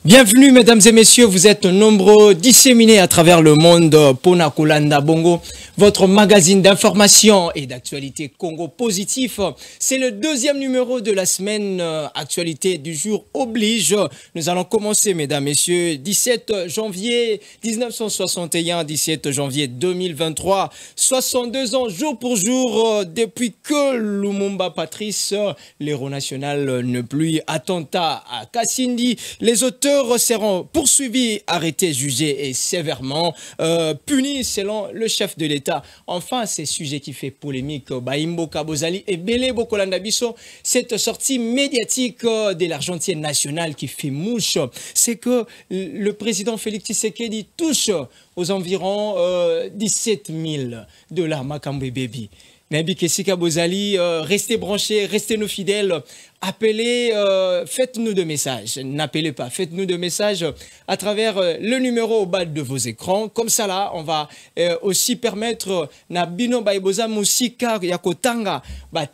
Bienvenue mesdames et messieurs, vous êtes nombreux disséminés à travers le monde. Pona Kolanda Bongo, votre magazine d'information et d'actualité Congo positif. C'est le deuxième numéro de la semaine. Actualité du jour oblige. Nous allons commencer mesdames et messieurs, 17 janvier 1961, 17 janvier 2023. 62 ans jour pour jour depuis que Lumumba Patrice, l'héros national, ne plus attentat à Kassindi. Les auteurs seront poursuivis, arrêtés, jugés et sévèrement punis selon le chef de l'État. Enfin, c'est sujet qui fait polémique. Baimbo Kabozali et Bele Bokolanda Bisso, cette sortie médiatique de l'Argentine nationale qui fait mouche, c'est que le président Félix Tshisekedi touche aux environs 17 000 $ Makambe Baby. Nabi Kessika Bozali, restez branchés, restez nos fidèles. Appelez, faites-nous de messages. N'appelez pas, faites-nous de messages à travers le numéro au bas de vos écrans. Comme ça là, on va aussi permettre Nabino Baiboza Musika Yakotanga,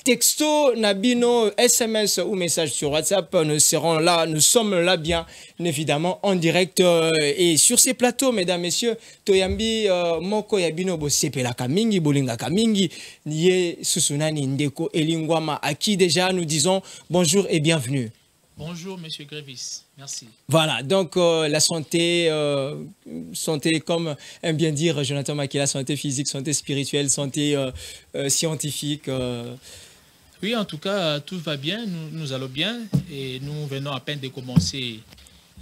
texto, Nabino SMS ou message sur WhatsApp. Nous serons là, nous sommes là bien évidemment en direct et sur ces plateaux, mesdames, messieurs. Toyambi Moko Yabino Bosepela Kamingi, Bolinga Kamingi, Nye Susunani Ndeko Elingwama, à qui déjà nous disons bonjour et bienvenue. Bonjour, monsieur Grévis. Merci. Voilà, donc la santé, santé comme aime bien dire Jonathan Makela, santé physique, santé spirituelle, santé scientifique. Oui, en tout cas, tout va bien, nous allons bien et nous venons à peine de commencer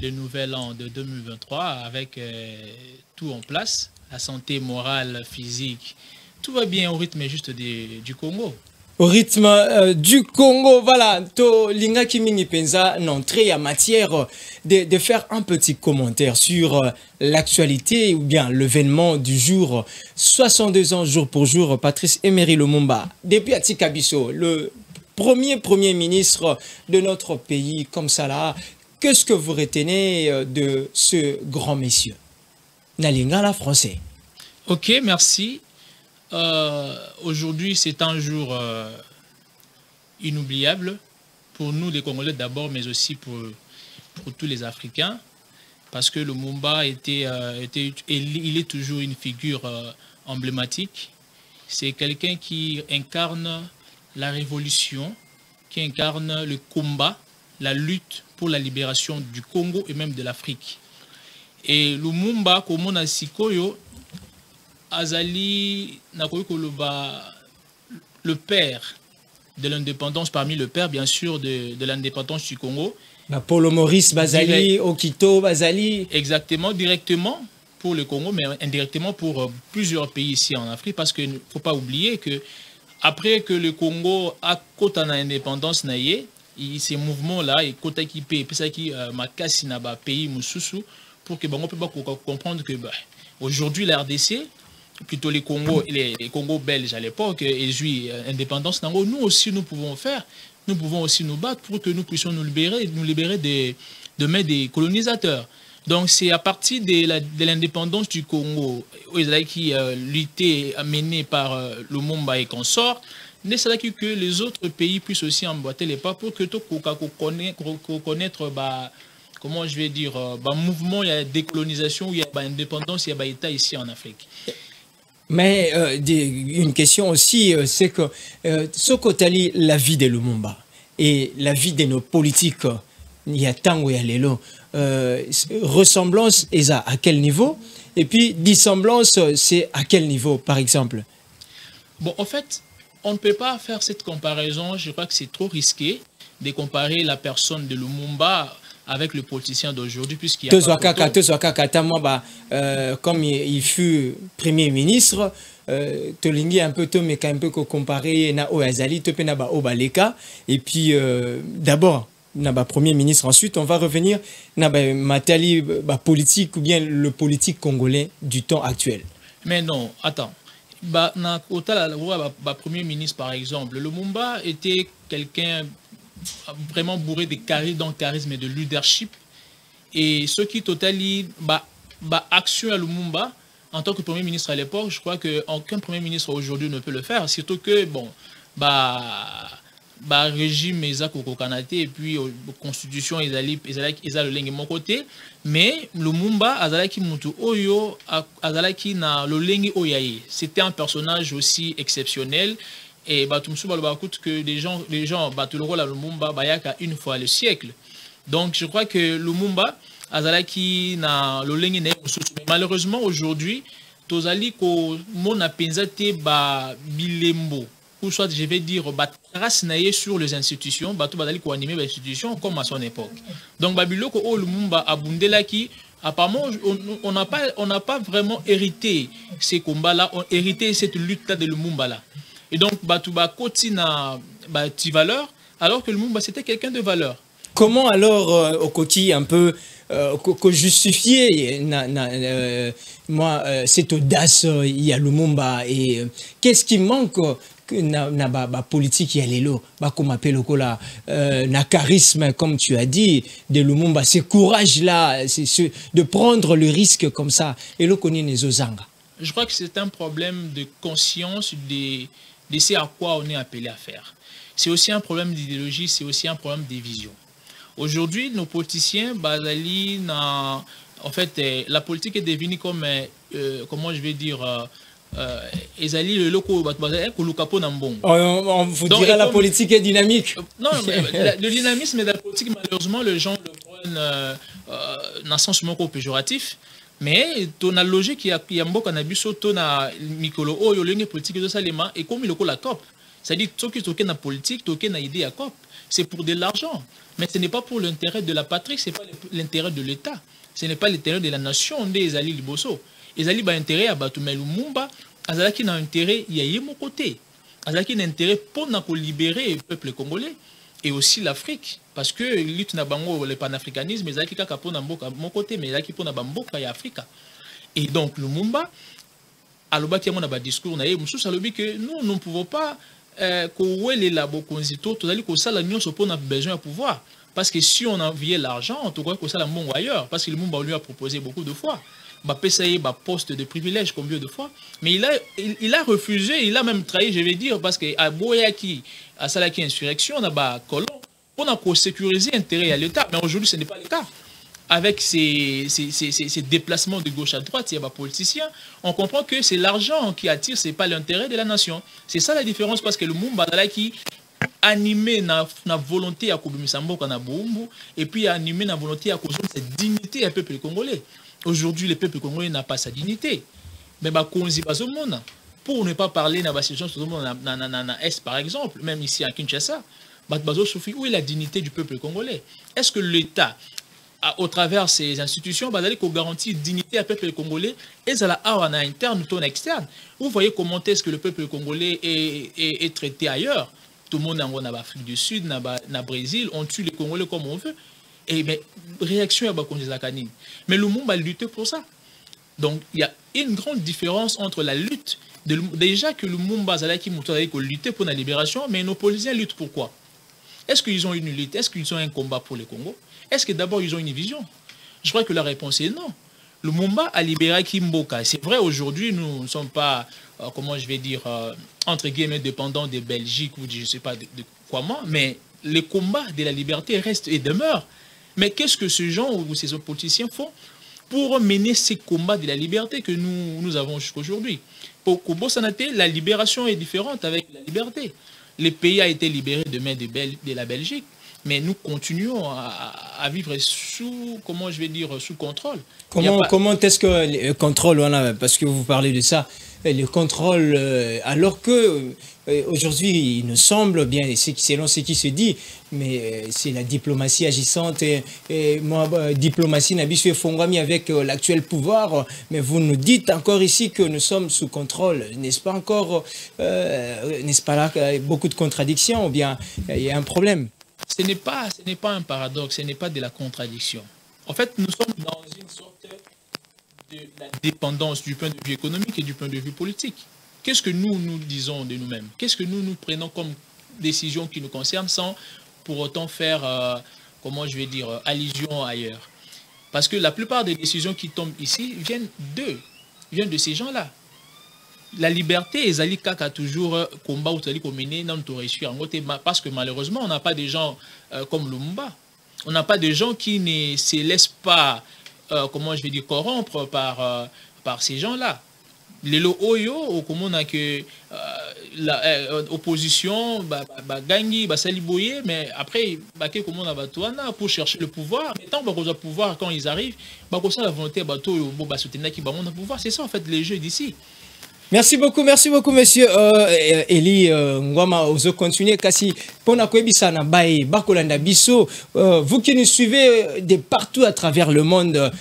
le nouvel an de 2023 avec tout en place, la santé morale, physique. Tout va bien au rythme juste du Congo. Au rythme du Congo, voilà, to linga kimingi penza n'entrée à matière de faire un petit commentaire sur l'actualité ou bien l'événement du jour. 62 ans jour pour jour, Patrice Emery Lumumba, depuis Atikabiso, le premier ministre de notre pays, comme ça là, qu'est-ce que vous retenez de ce grand monsieur? Nalinga la français. Ok, merci. Aujourd'hui, c'est un jour inoubliable pour nous, les Congolais d'abord, mais aussi pour tous les Africains, parce que Lumumba il est toujours une figure emblématique. C'est quelqu'un qui incarne la révolution, qui incarne le combat, la lutte pour la libération du Congo et même de l'Afrique. Et Lumumba, comme on a Sikoyo, Azali Nakoyokoloba, le père de l'indépendance, parmi le père bien sûr de l'indépendance du Congo. Paulo Maurice Bazali, Okito Bazali. Exactement, directement pour le Congo, mais indirectement pour plusieurs pays ici en Afrique, parce qu'il ne faut pas oublier que après que le Congo a côté en indépendance, ces mouvements-là, et côté qui paye, puis ça qui makasi na ba pays mususu, pour que on peut pas comprendre que aujourd'hui la RDC, plutôt les Congo belges à l'époque, et jouent indépendance, nous aussi nous pouvons faire, nous pouvons aussi nous battre pour que nous puissions nous libérer de main des colonisateurs. Donc c'est à partir de l'indépendance du Congo, qui luttait menée par Lumumba et consorts, c'est que les autres pays puissent aussi emboîter les pas pour que tout connaître comment je vais dire, mouvement, il y a décolonisation, il y a indépendance, il y a État ici en Afrique. Mais une question aussi, c'est que ce côté la vie de Lumumba et la vie de nos politiques, il y a Tango et Alelo, ressemblance est à quel niveau? Et puis dissemblance, c'est à quel niveau, par exemple? Bon, en fait, on ne peut pas faire cette comparaison, je crois que c'est trop risqué de comparer la personne de Lumumba avec le politicien d'aujourd'hui, puisqu'il y a comme il fut premier ministre, Tolingi un peu mais quand même comparé na Oazali, na ba Obaleka, et puis d'abord na ba premier ministre, ensuite on va revenir na ba matali politique ou bien le politique congolais du temps actuel. Mais non, attends. Na premier ministre par exemple, Lumumba était quelqu'un vraiment bourré de charisme et de leadership, et ce qui totalement action à Lumumba en tant que premier ministre à l'époque, je crois qu'aucun premier ministre aujourd'hui ne peut le faire, surtout que bon bah régime eza kokokanate et puis constitution ezali le lenge mon côté mais Lumumba azalaki mutu oyo azalaki na le lenge oyaye. C'était un personnage aussi exceptionnel et bah tout que les gens bah tout le rôle à Lumumba bayaka une fois le siècle. Donc je crois que Lumumba azalaki na le lenge mais malheureusement aujourd'hui tozali ko mona penzate ba bilembo ou soit je vais dire trace sur les institutions bato bazali ko animer les institutions comme à son époque. Donc babiloko o Lumumba abundelaki apparemment on n'a pas vraiment hérité ces combats là, on hérité cette lutte là de Lumumba là. Et donc bato ba kotina ba ti valeur alors que Lumumba c'était quelqu'un de valeur. Comment alors au quotidien un peu que justifier cette audace il y a Lumumba et qu'est-ce qui manque na politique ya lelo ba comme appelle là na charisme comme tu as dit de Lumumba, ce courage là de prendre le risque comme ça et le connaît les ozanga. Je crois que c'est un problème de conscience de ce à quoi on est appelé à faire. C'est aussi un problème d'idéologie, c'est aussi un problème de vision. Aujourd'hui, nos politiciens, en fait, la politique est devenue comme, comment je vais dire, on vous dirait la politique est dynamique. Non, le dynamisme de la politique, malheureusement, les gens le prennent dans un sens péjoratif. Mais ton logique qui a mboka na biso ton na mikolo oyo lenge politique de salema et comme il la COP. C'est-à-dire que toke na politique, toke na idée à COP, c'est pour de l'argent. Mais ce n'est pas pour l'intérêt de la patrie, ce n'est pas l'intérêt de l'État. Ce n'est pas l'intérêt de la nation des Ezali Liboso. Ezali ba intérêt à Batumé Lumumba, Azalaki na intérêt y a mon côté. Azalaki na intérêt pour libérer le peuple congolais et aussi l'Afrique. Parce que lutte na bango le panafricanisme, Ezalaki kaka pour mon côté, mais Ezalaki pour na bamboka ya Afrika. Et donc Lumumba, alobaki mon ba discours na ye, musu salobi que nous ne pouvons pas les labos konzito, tout que ça la nyonso pour na besoin de pouvoir. Parce que si on enviait l'argent, on trouverait que ça la mongo ailleurs. Parce que le Lumumba lui a proposé beaucoup de fois. Bah PSAE, bah poste de privilège combien de fois. Mais il a refusé, il a même trahi, je vais dire, parce que à Boyaki, à Salaki insurrection, on a bah colon, on a sécuriser l'intérêt à l'État. Mais aujourd'hui, ce n'est pas le cas. Avec ces déplacements de gauche à droite, il y a des politiciens, on comprend que c'est l'argent qui attire, ce n'est pas l'intérêt de la nation. C'est ça la différence parce que le Lumumba qui animé na volonté à Kobumisambo na Boumbu et puis animé na volonté à cause de cette dignité à peuple congolais. Aujourd'hui, le peuple congolais n'a pas sa dignité. Mais pour ne pas parler de la situation na Est par exemple, même ici à Kinshasa, où est la dignité du peuple congolais? Est-ce que l'État au travers de ces institutions, qu'on garantit dignité à peuple congolais et ça la en interne ou en externe. Vous voyez comment est-ce que le peuple congolais est traité ailleurs. Tout le monde en Afrique du Sud, en Brésil, on tue les Congolais comme on veut. Et mais réaction à Bakonjizakani. Mais le monde va lutter pour ça. Donc il y a une grande différence entre la lutte. Déjà que le Lumumba Zalaki Moutouraï lutter pour la libération, mais nos politiciens luttent pourquoi? Est-ce qu'ils ont une lutte? Est-ce qu'ils ont un combat pour le Congo? Est-ce que d'abord ils ont une vision? Je crois que la réponse est non. Le Lumumba a libéré Kimboka. C'est vrai, aujourd'hui, nous ne sommes pas, comment je vais dire, entre guillemets, dépendants de Belgique ou de, je ne sais pas de comment, mais le combat de la liberté reste et demeure. Mais qu'est-ce que ces gens ou ces politiciens font pour mener ces combats de la liberté que nous avons jusqu'aujourd'hui? Pour Kobo Sanate, la libération est différente avec la liberté. Le pays a été libéré de main de la Belgique. Mais nous continuons à vivre sous, comment je vais dire, sous contrôle. Comment est-ce que le contrôle, voilà, parce que vous parlez de ça, le contrôle, alors que aujourd'hui, il nous semble bien, selon ce qui se dit, mais c'est la diplomatie agissante, et moi, diplomatie n'a pas fongami avec l'actuel pouvoir, mais vous nous dites encore ici que nous sommes sous contrôle, n'est-ce pas encore, n'est-ce pas là, beaucoup de contradictions, ou bien il y a un problème? Ce n'est pas un paradoxe, ce n'est pas de la contradiction. En fait, nous sommes dans une sorte de la dépendance du point de vue économique et du point de vue politique. Qu'est-ce que nous disons de nous-mêmes? Qu'est-ce que nous prenons comme décision qui nous concerne sans pour autant faire, comment je vais dire, allusion ailleurs? Parce que la plupart des décisions qui tombent ici viennent de ces gens-là. la liberté, ezali kaka toujours combat ou tali mener dans notre réussir en côté parce que malheureusement on n'a pas des gens comme Lumumba. On n'a pas de gens qui ne se laissent pas, comment je vais dire, corrompre par ces gens-là. Les oyo, comme on a que l'opposition, gagné, saliboyer, mais après, comme on a pour chercher le pouvoir. Mais tant qu'on a pouvoir, quand ils arrivent, la volonté de soutenir qui va pouvoir. C'est ça en fait les jeux d'ici. Merci beaucoup, monsieur Eli Ngwama. Ozo continuer kasi pona koebisa na bae bakolanda biso. Vous qui nous suivez de partout à travers le monde,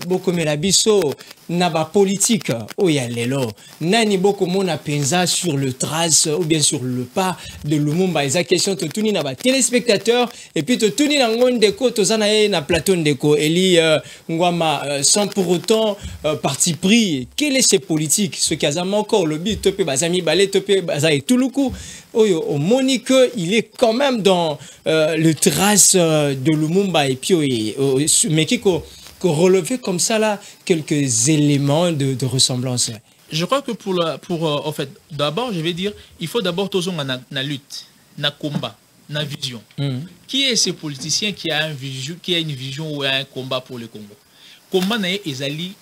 bokomela biso na ba politique oya lelo. Nani boko mona penza sur le trace ou bien sur le pas de Lumumba. Eza question to tuni na ba téléspectateurs et puis to tuni na ngonde ko to zana na plateau ndeko Eli Ngwama sans pour autant parti pris. Quel est ces politiques ce qui a encore le but topé bazami balé topé bazai touloukou oyo au monique il est quand même dans le trace de Lumumba et puis mais qui relever comme ça là quelques éléments de ressemblance. Je crois que en fait d'abord je vais dire il faut d'abord toujours na lutte na combat na vision. Qui est ce politicien qui a une vision ou un combat pour le Congo? Comment ils allaient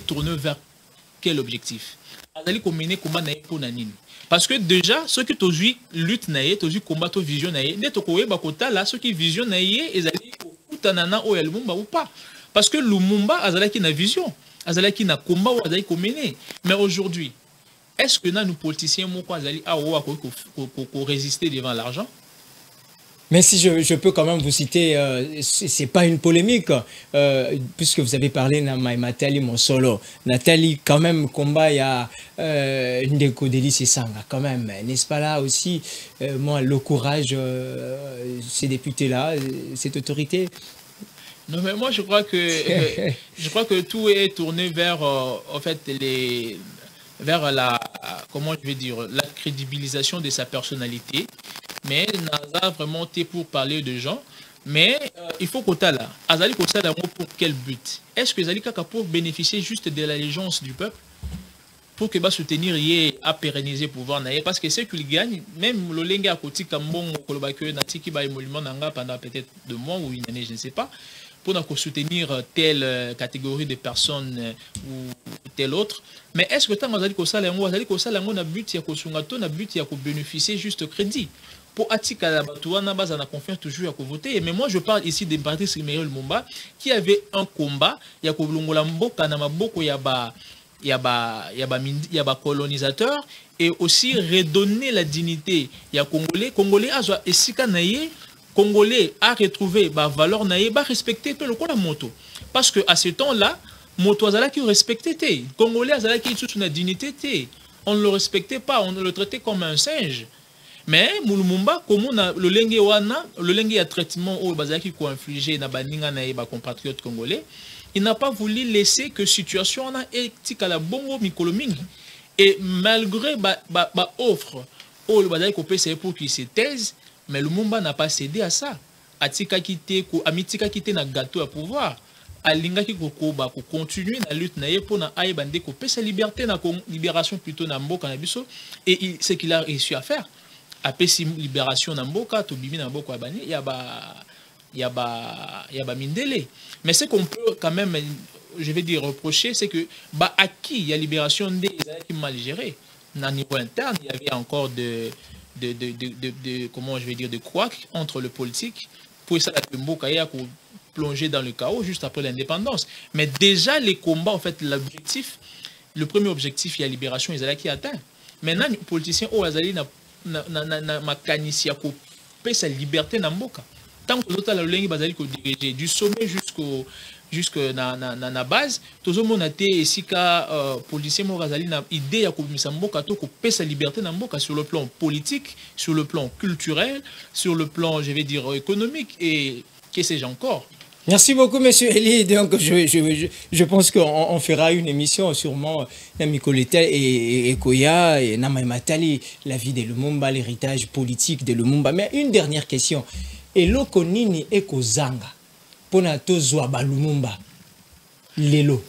tourner vers quel objectif? Parce que déjà, ceux qui aujourd'hui luttent, aujourd'hui combattent vision, ceux qui visionnent, ils allaient ou pas. Parce que Lumumba a une vision, a une combat, mais aujourd'hui, est-ce que nous politiciens résister devant l'argent? Mais si je peux quand même vous citer, c'est pas une polémique, puisque vous avez parlé de Nathalie Monsolo. Nathalie, quand même, combat, il y a une déco délice sanga, quand même. N'est-ce pas là aussi, moi, le courage, ces députés-là, cette autorité? Non, mais moi, je crois que tout est tourné vers, en fait, vers la, comment je vais dire, la crédibilisation de sa personnalité. Mais n'a vraiment été pour parler de gens. Mais il faut qu'on là. Azali Kota là pour quel but? Est-ce que Azali Kaka pour bénéficier juste de l'allégeance du peuple? Pour que va soutenir et à pérenniser le pouvoir? Parce que c'est qu'il gagne, même le lenga à côté Kambon, Kolobake, Natiki, Baïmolement, Nanga pendant peut-être 2 mois ou une année, je ne sais pas, pour soutenir telle catégorie de personnes ou telle autre. Mais est-ce que tant Azali Kota là, Azali Kota là, on a but, il y a Kosungato, on a but, il y a bénéficier juste crédit. Pour Atika la Batouana, on a confiance toujours à voter. Mais moi, je parle ici de Patrice Lumumba qui avait un combat. Il y a Kolongola Mboka, Namaboko, il y a colonisateur et aussi redonner la dignité. Il y a Congolais, et si Congolais a retrouvé la valeur naïe, respecter le coup de moto. Parce que à ce temps-là, moto azala qui respectait. Congolais azala qui toute une dignité. On ne le respectait pas, on le traitait comme un singe. Mais Lumumba, comme on a le lengue à traitement au bazaki qui infligé na baninga na compatriotes congolais, il n'a pas voulu laisser que situation a été à la bongo mikolomingi. Et malgré offre au bazaki ko pese pour qu'il se taise, mais Lumumba n'a pas cédé à ça. Atika kité ko amitika kité na gâteau à pouvoir. Alinga ki kokoba ko continuer na lutte na pour na aibande ko pese liberté na libération plutôt na mboka na biso et ce qu'il a réussi à faire. Après si libération Namboka, Tobimi Namboka Abani, il y a Mindele. Mais ce qu'on peut quand même, je vais dire, reprocher, c'est que à qui il y a libération des qui mal géré. Au niveau interne, il y avait encore comment je vais dire, de couacs entre le politique pour ça que Mboka a plongé dans le chaos juste après l'indépendance. Mais déjà les combats, en fait, le premier objectif, il y a libération, ils allaient qui atteint. Maintenant, les politiciens au Azali na makanisi ya ko pesa liberté na mboka tant que l'autre la lengi bazali ko diriger du sommet jusque na base tozo mona te esika policier mo bazali na idée ya ko misa mboka to ko pesa liberté na mboka sur le plan politique, sur le plan culturel, sur le plan je vais dire économique et que sais-je encore. Merci beaucoup, monsieur Eli. Donc, je pense qu'on fera une émission sûrement Namikoleta et Koya et Namamatali, la vie de Lumumba, l'héritage politique de Lumumba. Mais une dernière question. Eloko nini eko zanga pona tozwa ba Lumumba lelo?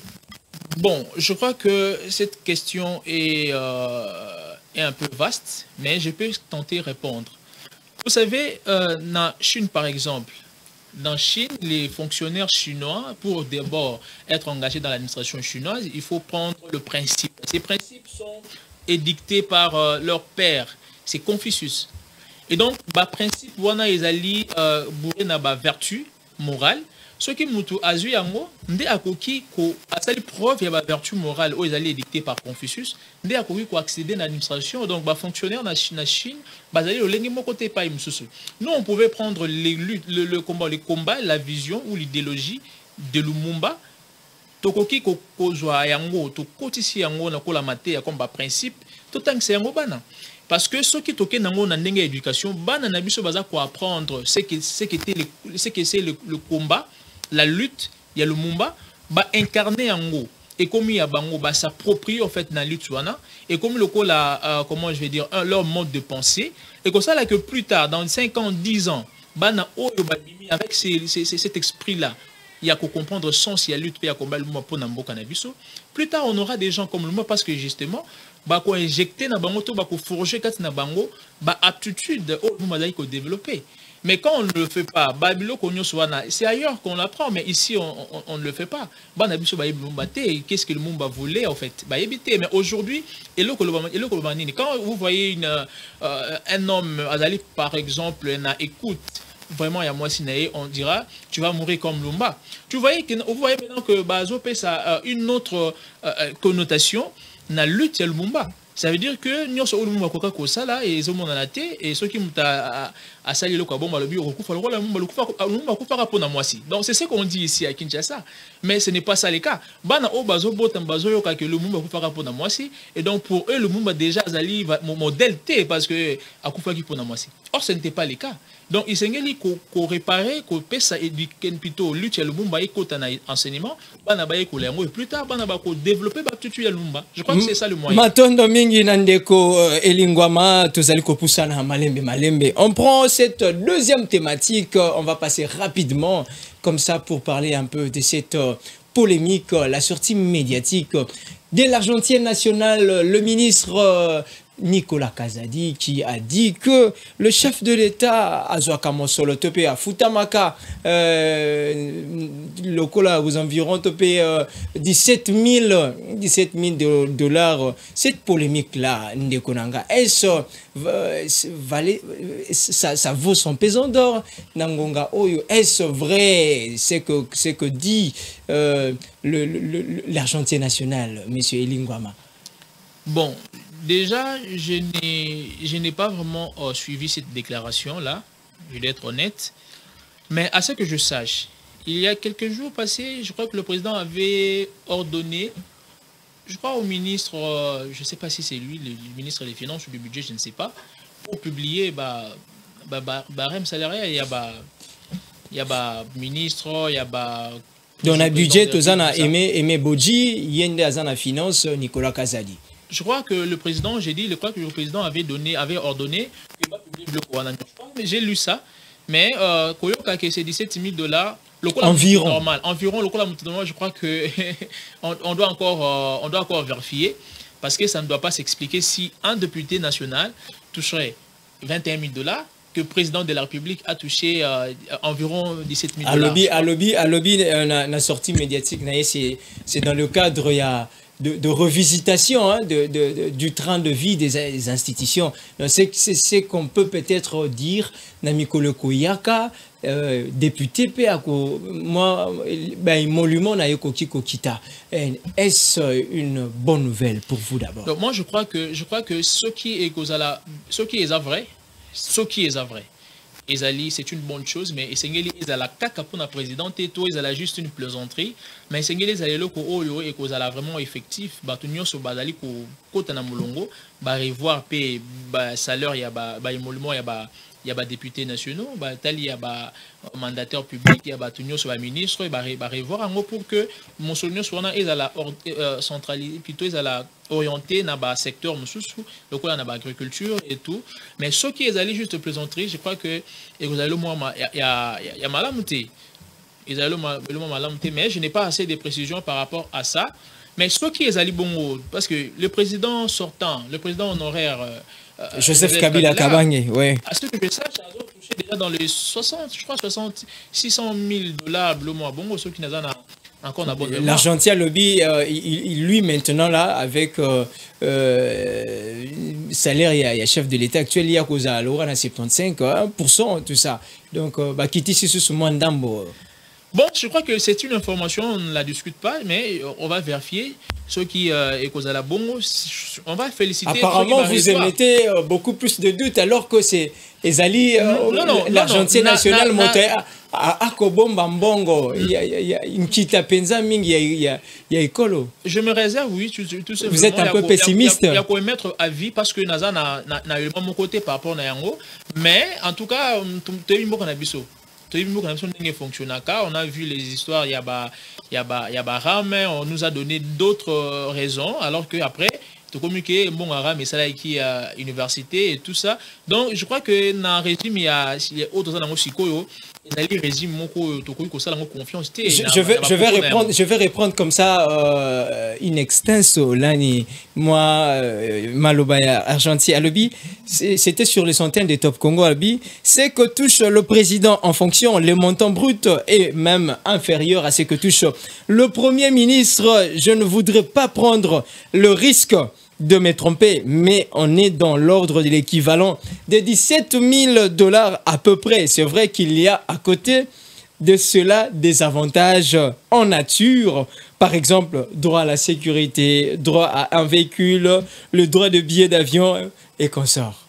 Bon, je crois que cette question est un peu vaste, mais je peux tenter de répondre. Vous savez, dans Chine, par exemple, dans Chine, les fonctionnaires chinois, pour d'abord être engagés dans l'administration chinoise, il faut prendre le principe. Ces principes sont édictés par leur père, c'est Confucius. Et donc, le principe, wana ezali bourré na ba vertu morale. Ce qui mutu azu yango, nde akoki ko asali preuve ya ba vertu morale ou ezali édicté par Confucius, nde akoki ko accéder à l'administration. Donc, ba fonctionnaire na Chine, bazali o lengi moko te pa imsusu. Nous, on pouvait prendre les luttes, le combat, la vision ou l'idéologie de Lumumba. Tokoki ko kozwa yango, to kotisi yango na kola mate ya comme ba principe, to tangse yango bana. Parce que ceux qui toquent dans l'éducation, bana na biso baza ko apprendre ce que c'est le combat, la lutte, il y a le Lumumba, ba incarner yango et comme il y a bango ba s'approprier en fait na lutte wana et comme le ko la comment je vais dire leur mode de pensée et comme ça là que plus tard dans 5 ans, 10 ans, bana oyo ba bimi avec cet esprit là. Il y a qu'à comprendre le sens, il y a lutte, il y a combat le mouvement pour Namboka Nabiso. Plus tard, on aura des gens comme le moi parce que justement, bah quoi injecter na bango to bah quoi forger kat na bango bah aptitude au mouvement qu'on développer. Mais quand on ne le fait pas, Babilo konyo soana, c'est ailleurs qu'on l'apprend, mais ici on ne le fait pas. Bah Nabiso bah qu'est-ce que le monde voulait en fait, bah éviter. Mais aujourd'hui, quand vous voyez un homme Azali par exemple na écoute. Vraiment, il y a moi Sinaï, on dira, tu vas mourir comme Lumba. Vous voyez maintenant que Bazo a une autre connotation, la lutte et le Lumba. Ça veut dire que nous sommes Lumba Coca Sala et Zomo Nalate et ceux qui m'ont à saluer le Kabomba le bureau, donc c'est ce qu'on dit ici à Kinshasa, mais ce n'est pas ça le cas. Bana o Bazo Botan Bazo Yoka que le Lumba Koufara pour Namwasi et donc pour eux le Lumba déjà Zali mon modèle T parce que Akoufa qui pour Namwasi. Or ce n'était pas le cas. Donc, il s'engage qu'on réparer, qu'on pèse éduquer plutôt lutte le Lumba et qu'on enseignement, et plus tard, qu'on développer le Lumba. Je crois que c'est ça le moyen. Matondo mingi nandeko elingwama tozaliko pusana malembe. On prend cette deuxième thématique, on va passer rapidement comme ça pour parler un peu de cette polémique, la sortie médiatique de l'Argentine nationale, le ministre Nicolas Kazadi qui a dit que le chef de l'État Azwaka Mosolo topé à Futamaka lokola aux environs topé 17 000 dollars. Cette polémique là Ndekonanga, est-ce ça vaut son pesant d'or Nangonga Oyo? Est-ce vrai c'est que dit l'Argentine nationale, monsieur Elingwama? Bon, déjà, je n'ai pas vraiment suivi cette déclaration-là, je vais être honnête. Mais à ce que je sache, il y a quelques jours passés, je crois que le président avait ordonné, je crois au ministre, je ne sais pas si c'est lui, le ministre des Finances ou du Budget, je ne sais pas, pour publier barème salarial, il y a ministre, il y a dans le budget, tu as aimé Bodji, il y a une finance, Nicolas Kazadi. Je crois que le président, je crois que le président avait ordonné que va publier le Coran. J'ai lu ça, mais c'est 17 000 dollars. Environ. Normal. Environ, le normal, je crois que on doit encore vérifier parce que ça ne doit pas s'expliquer si un député national toucherait 21 000 dollars. Que le président de la République a touché environ 17 000 dollars. À lobby, la sortie médiatique, c'est dans le cadre, il y a de revisitation hein, du train de vie des institutions. C'est qu'on peut peut-être dire, Namikolo Koyaka, député PACO, moi, Molument Nayokoki Kokita. Est-ce une bonne nouvelle pour vous d'abord? Donc moi, je crois que ce qui est vrai, c'est une bonne chose, mais Esengeli la caca pour la présidente et tout, ils juste une plaisanterie, mais Esengeli le ko et cause vraiment effectif, batunyo so bazali ko kota na mulongo, ba revoir pe salaire ya émolument il y a des députés nationaux, il y a des mandataires publics, il y a des ministres, il y a revoir pour que mon souvenir soit centralisé, plutôt orienté dans le secteur, dans l'agriculture et tout. Mais ce qui est allé juste plaisanterie, je crois que il y a malamouté. Mais je n'ai pas assez de précisions par rapport à ça. Mais ce qui est Ali Bongo, parce que le président sortant, le président honoraire, Joseph Kabila Kabange, oui. À ce que je sache, ils ont touché déjà dans les 60, je crois 60, 600 000 dollars le mois. Bon, ceux qui n'ont encore un abonnement. L'argentia lobby, lui maintenant là, avec salaire, il y a chef de l'État actuel, il y a cause à l'euro à 75, 1%, tout ça. Donc, quitter ici ce moins d'ambo. Bon, je crois que c'est une information, on ne la discute pas, mais on va vérifier ceux qui est cause à la bongo. On va féliciter. Apparemment, vous émettez beaucoup plus de doutes alors que c'est Ezali, l'Argentine nationale montait à Kobomba Mbongo. Il y a une petite apenzaming, il y a écolo. Je me réserve, oui, tout simplement. Vous êtes un peu pessimiste. Il y a qu'à émettre avis parce que Naza n'a eu mon côté par rapport à Yango. Mais en tout cas, tu as eu un bon on a vu les histoires, il y a Ram, on nous a donné d'autres raisons, alors qu'après, tu communiques, bon, Ram et ça qui à l'université et tout ça. Donc, je crois que dans le régime, il y a autres gens je vais répondre comme ça in extenso lani moi Malobaya Argentine Alobi, c'était sur les centaines de Top Congo Alobi, c'est que touche le président en fonction les montants bruts est même inférieur à ce que touche le premier ministre. Je ne voudrais pas prendre le risque de me tromper, mais on est dans l'ordre de l'équivalent de 17 000 dollars à peu près. C'est vrai qu'il y a à côté de cela des avantages en nature. Par exemple, droit à la sécurité, droit à un véhicule, le droit de billet d'avion et consorts.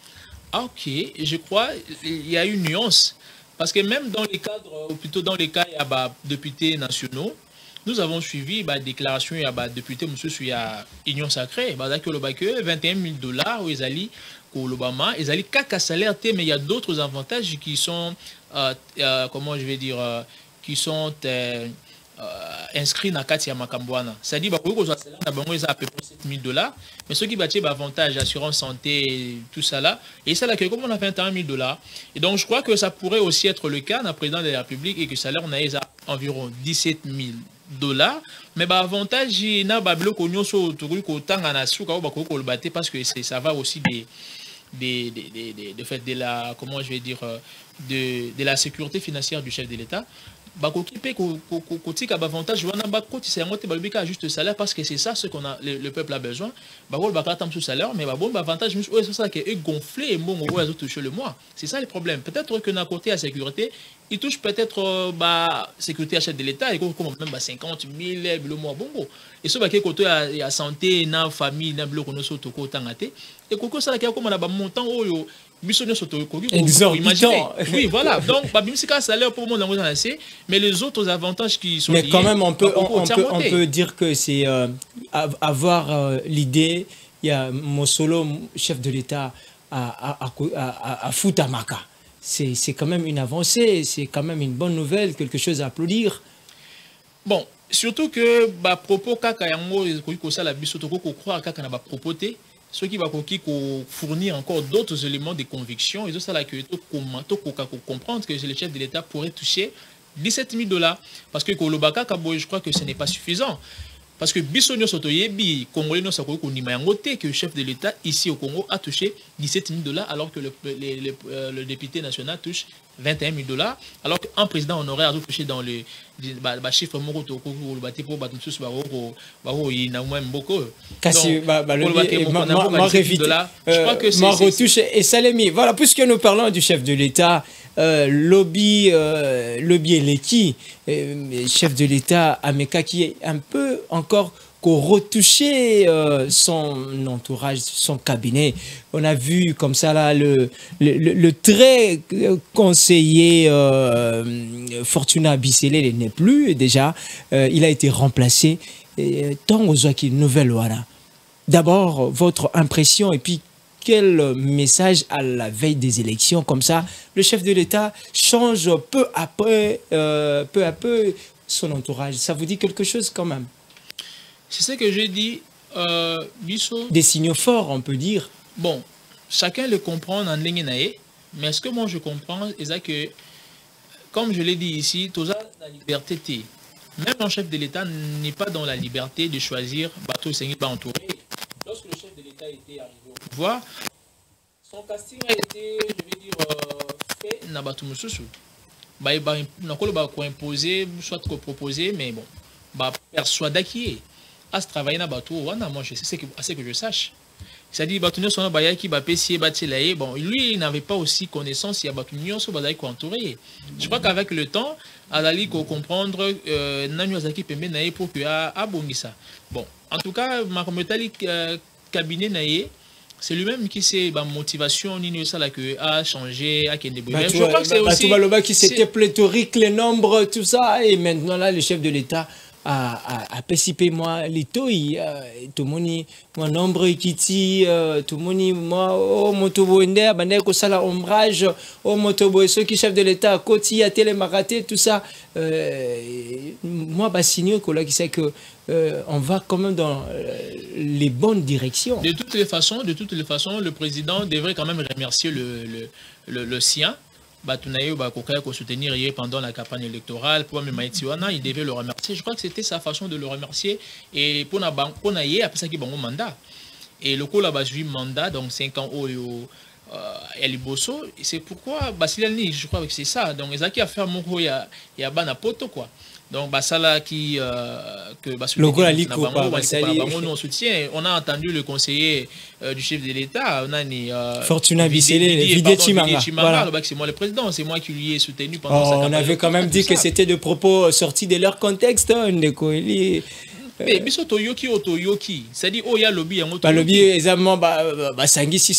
Ok, je crois qu'il y a une nuance. Parce que même dans les cadres, ou plutôt dans les cas, il y a députés nationaux, nous avons suivi la déclaration de député monsieur sur Union Sacrée, 21 000 dollars où ils allaient pour l'Obama, ils allaient qu'à salaire, mais il y a d'autres avantages qui sont, comment je vais dire, qui sont inscrits dans Katia Makambouana. C'est-à-dire que ils ont à peu près 7 000 dollars, mais ceux qui battent avantage, assurance santé, tout ça là, et ça là, comme on a 21 000 dollars. Et donc je crois que ça pourrait aussi être le cas dans le président de la République et que salaire on a environ 17 000 dollars, mais avantage na bablo konyo so turu ko tanga na suka ba ko le battre parce que ça va aussi de fait de la, comment je vais dire, de la sécurité financière du chef de l'État. Avantage juste salaire parce que c'est ça ce qu'on a le peuple a besoin. Salaire mais avantage c'est ça qui est gonflé et bon toucher le mois. C'est ça le problème. Peut-être que d'un côté à sécurité, il touche peut-être sécurité à chef de l'État et comme même 50 000 le mois bongo. Et ce qui est côté à santé, na famille, na bloc on so toko tangate et koko ça qui a comme on a montant oyo exorbitant. Oui, voilà. Donc, salaire pour le monde, mais les autres avantages qui sont. Mais quand même, on peut dire que c'est avoir l'idée. Il y a Mosolo, chef de l'État, à Futamaka. C'est quand même une avancée, c'est quand même une bonne nouvelle, quelque chose à applaudir. Bon, surtout que propos Kakayango, la bisotoko, croire Kakana propoté. Ce qui va fournir encore d'autres éléments de conviction. Et c'est ça que comprendre que le chef de l'État pourrait toucher 17 000 dollars. Parce que je crois que ce n'est pas suffisant. Parce que Bissonio Sotoyebi, Congolais, que le chef de l'État ici au Congo a touché 17 000 dollars alors que le député national touche 21 000 dollars. Alors qu'un président honoraire a touché dans le chiffre et Salemi. Voilà, puisque nous parlons du chef de l'État, lobby Leki, chef de l'État Ameka, qui est un peu encore retoucher son entourage, son cabinet. On a vu comme ça là le très conseiller Fortuna Bissele n'est plus déjà. Il a été remplacé. Tant aux nouvelle voilà. D'abord votre impression et puis quel message à la veille des élections comme ça le chef de l'État change peu à peu son entourage. Ça vous dit quelque chose quand même? C'est ce que j'ai dit, Bisso. Des signaux forts, on peut dire. Bon, chacun le comprend en Lengenae, mais ce que moi je comprends, c'est que, comme je l'ai dit ici, tout ça, la liberté, Même un chef de l'État n'est pas dans la liberté de choisir bateau Sengi pas entouré. Lorsque le chef de l'État était arrivé au pouvoir, son casting a été, je vais dire, fait na bateau Moussousou. N'a pas imposé, soit proposé, mais bon, persuadé qui est. À ce travail na bateau, moi je sais que je sache. C'est-à-dire, Batunio son baya qui va pessier batelaye. Bon, lui, il n'avait pas aussi connaissance, il y a Batunio son baya qui entouré. Je crois qu'avec le temps, Alali ko comprendre Nanyo Azaki Pembe naye pour que a bongisa. Bon, en tout cas, Marometali cabinet naye, c'est lui-même qui sait ma motivation ni ça là que a changé, a kende. Je crois que c'est aussi Baloba qui c'était pléthorique les nombres tout ça et maintenant là le chef de l'État a participé moi litoi tout moni moi nombre kiti tout moni moi au motobo ende bande ko sala ombrage au motobo ceux qui chef de l'État koti a télémaraté tout ça moi signaux que là qui sait que on va quand même dans les bonnes directions. De toutes les façons, le président devrait quand même remercier le sien. Soutenir pendant la campagne électorale pour il devait le remercier. Je crois que c'était sa façon de le remercier et pour après ça qui bon mandat et le coup là mandat donc 5 ans au Eliboso, c'est pourquoi Basilani, je crois que c'est ça. Donc ils ont qui a fait mon il y a bana poto quoi. Donc Basala qui que on soutient. On a entendu le conseiller du chef de l'État, on a ni Fortuna Vidé Chimanga. Voilà. C'est moi le président, c'est moi qui lui ai soutenu pendant sa campagne. On avait quand même dit que c'était des propos sortis de leur contexte, Ndeko Eli. Mais biso toyoki otoyoki, c'est-à-dire oh il y a lobby en auto. Lobby exactement sangisi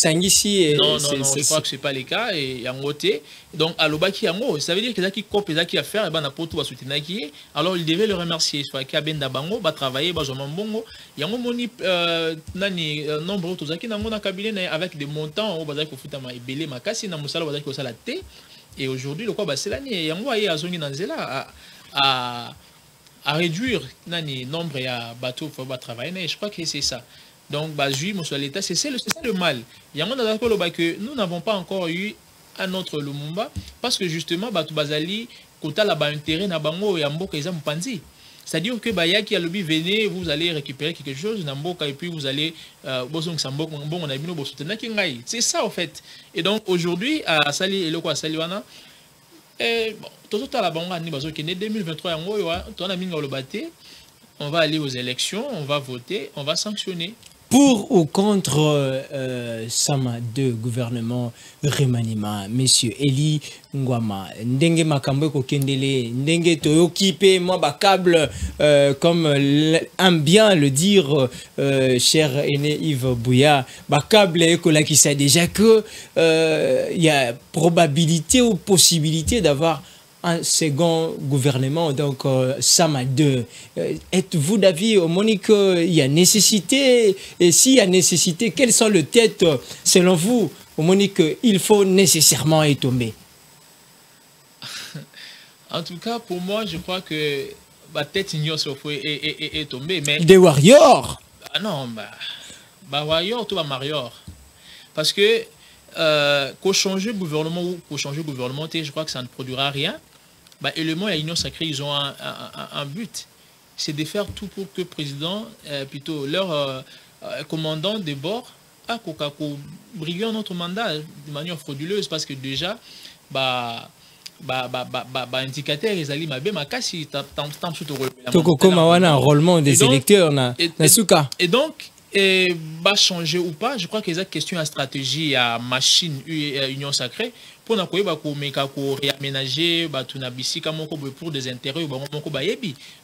non, je crois que c'est pas le cas et yangote. Donc alobaki yango, ça veut dire que ça qui cop ça qui a faire et ben na poto ba soutenir qui alors il devait le remercier soit qui a benda bango ba travailler ba zoma mbongo yango moni nani nombre auto zaki na mona cabinet avec des montants ba zaki ko futa ma ebele makasi na musala ba zaki ko sala te et aujourd'hui le quoi ba c'est l'année yango aye azongi na nzela à réduire le nombre de bateaux pour travailler. Et je crois que c'est ça. Donc, l'État, c'est ça le mal. Il y a un que nous n'avons pas encore eu un autre Lumumba parce que justement, Batou Bazali, Kota la intérêt na bango et amboka ils ont panzi. C'est-à-dire que Bayaki a lobby venez, vous allez récupérer quelque chose et puis vous allez c'est ça en fait. Et donc aujourd'hui à Sali et le quoi Saliwana bon, tout à la banque en 2023 on va aller aux élections, on va voter, on va sanctionner. Pour ou contre Sama 2 gouvernement remaniement, monsieur Eli Ngwama, ndenge makambo ko kendele, ndenge toyoki pe moi ba câble comme aime bien le dire cher aîné Yves Bouya, ba câble ko la qui sait déjà que il y a probabilité ou possibilité d'avoir un second gouvernement, donc Sama 2. Êtes-vous d'avis, Monique, il y a nécessité? Et s'il y a nécessité, quelles sont les têtes, selon vous, Monique, il faut nécessairement y tomber? En tout cas, pour moi, je crois que ma tête est tombée. Mais... Des warriors? Ah non, warrior, tout va marior. Parce que qu'au changer gouvernement ou qu'au changer gouvernement, je crois que ça ne produira rien. Et le mot et l'Union sacrée, ils ont un but. C'est de faire tout pour que le président, plutôt leur commandant de bord, a briguer notre mandat de manière frauduleuse parce que déjà, indicateur, ils allaient makasi comme un enrôlement des électeurs, et donc, changer ou pas, je crois que c'est question à stratégie, à machine, union sacrée, pour réaménager, pour des intérêts,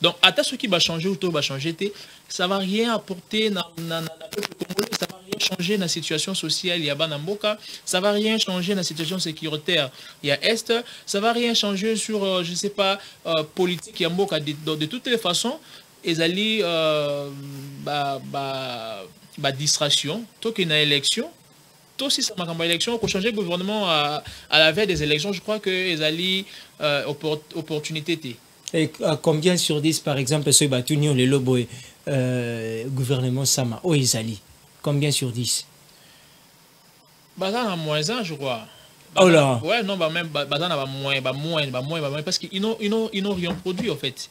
donc, à ce qui va changer ou va changer, ça va rien apporter dans le peuple congolais, ça va rien changer dans la situation sociale, il y a Banamboka, ça va rien changer dans la situation sécuritaire, il y a Est, ça va rien changer sur, je sais pas, politique, il y a Mboka, de toutes les façons, ils allaient distraction, tant qu'il y a une élection, tout si ça m'a campagne élection, pour changer le gouvernement à la veille des élections, je crois qu'ils allaient opportunité. Et combien sur 10 par exemple ce Batunio le lobo gouvernement Sama où ils allaient? Combien sur 10? À moins 1 je crois. Oh là. Ouais non moins parce qu'ils n'ont rien produit en fait.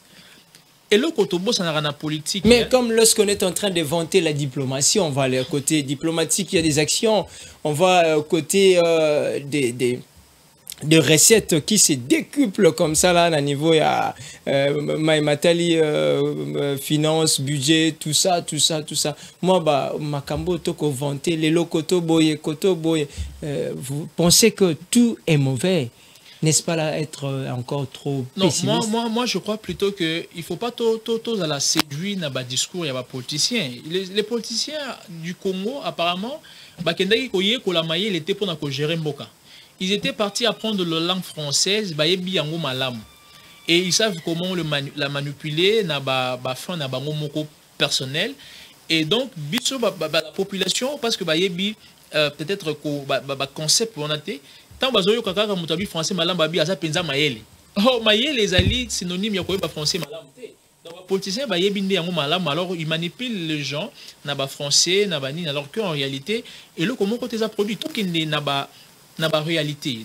Et le Kotobo, ça n'a rien à politique. Mais comme lorsqu'on est en train de vanter la diplomatie, on va aller côté diplomatique, il y a des actions, on va côté des recettes qui se décuplent comme ça là, à niveau Matali, finance, budget, tout ça. Moi, Makambo, toko vanter, les Koto boye, vous pensez que tout est mauvais? N'est-ce pas là être encore trop pessimiste? Non, moi, je crois plutôt qu'il ne faut pas tout à la séduire dans le discours, il y a des politiciens. Les politiciens du Congo, apparemment, il était pour gérer Mboka. Ils étaient partis apprendre la langue française, et ils savent comment la manipuler, dans personnel. Et donc, la population, parce que peut-être que concept on a été, tant bazoyo kaka mutabi français malam babi asa penza mayele. Oh mayele les alliés synonyme ya koyeba français malam te. Donc les politiciens ba yebinde yango malam, alors ils manipulent les gens na ba français na ba ni, alors que en réalité et le comment côté ça produit tout qui n'est na ba réalité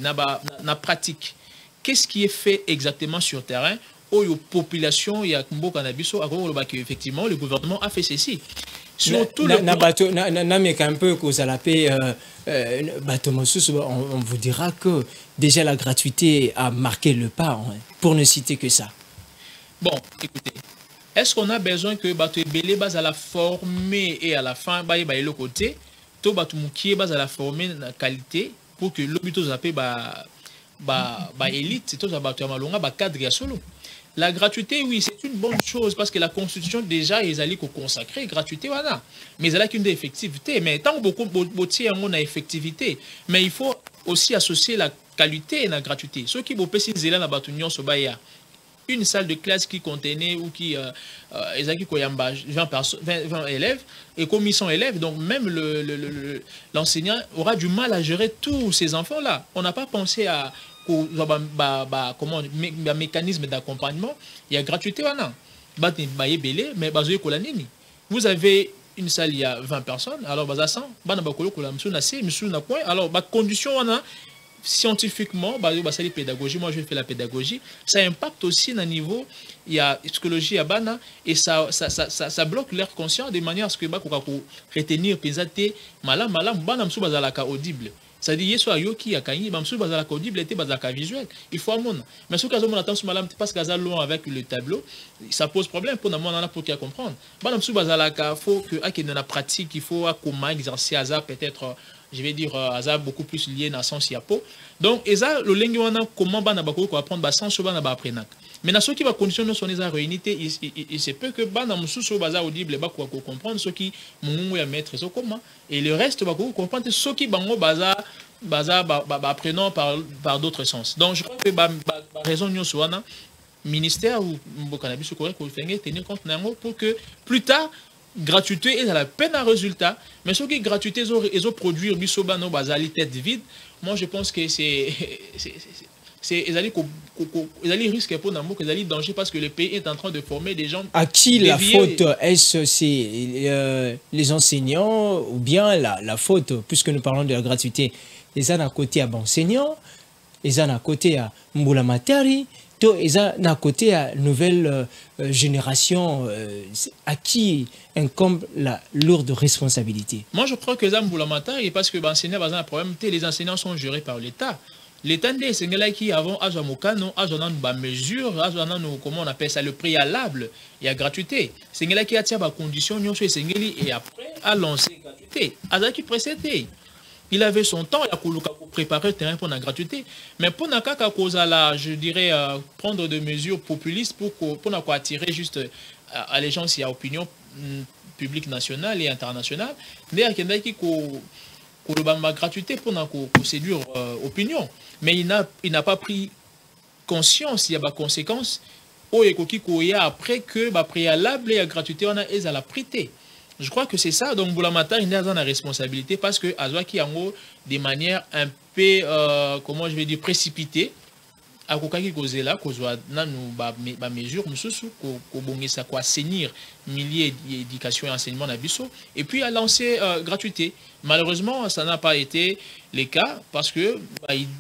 na pratique. Qu'est-ce qui est fait exactement sur terrain? Oyo population ya mboka na biso akoko loba que effectivement le gouvernement a fait ceci. Surtout on vous dira que déjà la gratuité a marqué le pas, hein, pour ne citer que ça. Bon, écoutez, est-ce qu'on a besoin que Bato Ebele base à la former et à la fin le côté, to Bato Moukie base à la former la qualité pour que l'obito zappé élite, c'est tout ça Bato Yamalonga cadre ya solo. La gratuité, oui, c'est une bonne chose parce que la Constitution, déjà, ils allaient consacrer gratuité, voilà. Mais elle a qu'une effectivité. Mais tant que beaucoup de effectivité, mais il faut aussi associer la qualité et la gratuité. Ceux qui vont passer là dans Batunion, une salle de classe qui contenait ou qui 20 élèves et comme ils sont élèves, donc même l'enseignant aura du mal à gérer tous ces enfants-là. On n'a pas pensé à comment mécanisme d'accompagnement, il y a gratuité mais vous avez une salle, il y a 20 personnes, alors alors condition scientifiquement, pédagogie, moi je fais la pédagogie, ça impacte aussi à niveau, il y a psychologie à Bana et ça bloque l'air conscient de manière à ce que retenir pesate malam audible. C'est-à-dire, il y a yoki a kanyi, bamsou bazala audible était bazala visuel. Il faut amon. Mais ce cas où on attend sur malam parce qu'azal loin avec le tableau, ça pose problème pour nous pour qu'il comprendre. Bamsou bazala faut que à qu'il y ait pratique, il faut comment exercer azar peut-être, je vais dire azar beaucoup plus lié dans sens yapo. Donc eza le lengi wana comment bana bako ko apprendre ba sans bana ba apprenak. Mais dans ce qui va conditionner son réunité, il se peut que bana mususu baza audible ba ko comprendre ce qui mungu ya maître so comment et le reste ba ko comprendre ce qui bango baza apprenant par d'autres sens. Donc je crois que raison nyoso wana ministère ou cannabis ko tenir compte nango pour que plus tard gratuité est à la peine à résultat, mais ce qui gratuité ils ont produit bisoba no bazali tête vide. Moi je pense que ils allaient risquer pour Nambo, ils allaient danger parce que le pays est en train de former des gens. À qui la faute? Est-ce c'est les enseignants ou bien la faute, puisque nous parlons de la gratuité? Ils ont à côté à enseignants, ils ont à côté à Mboula Matari, ils ont à côté à nouvelle génération à qui incombe la lourde responsabilité. Moi je crois que ça Mboula Matari parce que un problème, les enseignants sont gérés par l'État. L'État des Sénégalais qui avant Ajamokano, Ajanan mesure, Ajanan comment on appelle ça le préalable, il y a gratuité. Sénégalais qui a tiré ma condition, et après a lancé gratuité. Azaki précédé. Il avait son temps, il a préparé le terrain pour la gratuité. Mais pour la je dirais, prendre des mesures populistes pour attirer juste à les gens s'il y a opinion publique nationale et internationale. D'ailleurs, il y a qui la gratuité pour séduire opinion. Mais il n'a pas pris conscience, il y a des conséquences. Après que préalable et la gratuité, on a à la prité. Je crois que c'est ça. Donc, Boulamata, il a la responsabilité parce que Azwaki Yango, de manière un peu, comment je vais dire, précipitée, akokaki kozela kozwa nanu ba mesure mususu ko bongisa ko assainir milliers d'éducation et enseignement na biso et puis à lancer gratuité. Malheureusement ça n'a pas été le cas parce que